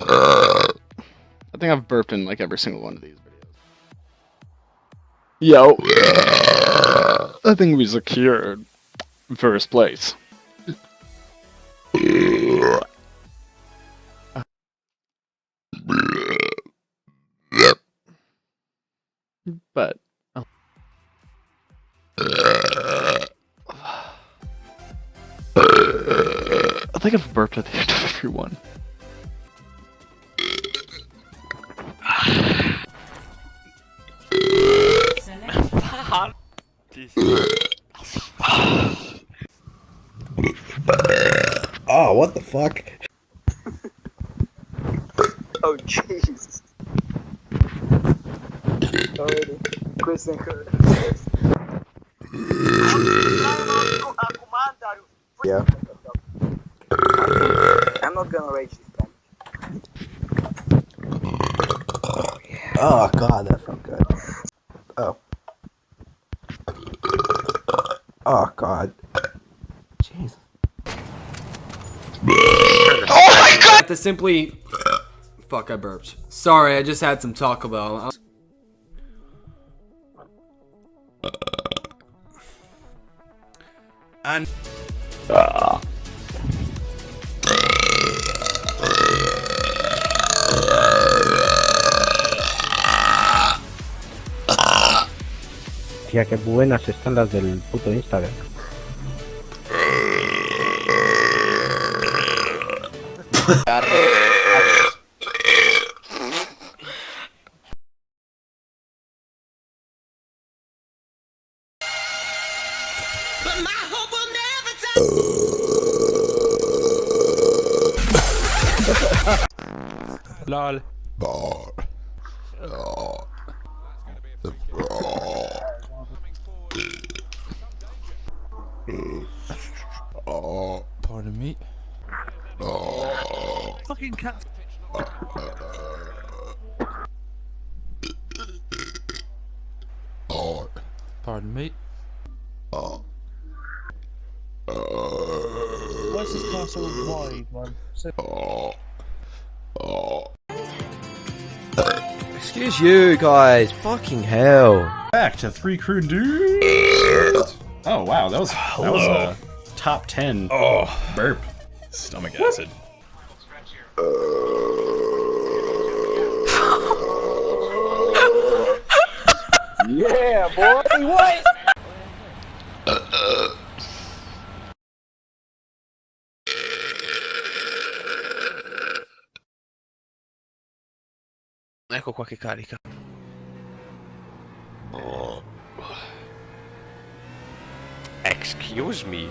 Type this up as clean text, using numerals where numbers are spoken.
I think I've burped in like every single one of these videos. Yo, I think we secured first place. But I think I've burped at the end of every one. Oh, what the fuck? Oh, jeez. Already. Question. Yeah. I'm not gonna rage this time. Oh god, that felt good. Oh. Oh god. Jeez. Oh my god! To simply... Fuck, I burped. Sorry, I just had some Taco Bell. And... Tía, qué buenas están las del puto Instagram. Lol. Pardon me. Fucking cat. Pardon me. Why's this car so wide, man? Excuse you guys, fucking hell. Back to 3 Crew Dudes. Oh wow, that was a top 10 burp. Stomach acid. Yeah, boy. What? Ecco qua che carica. Excuse me.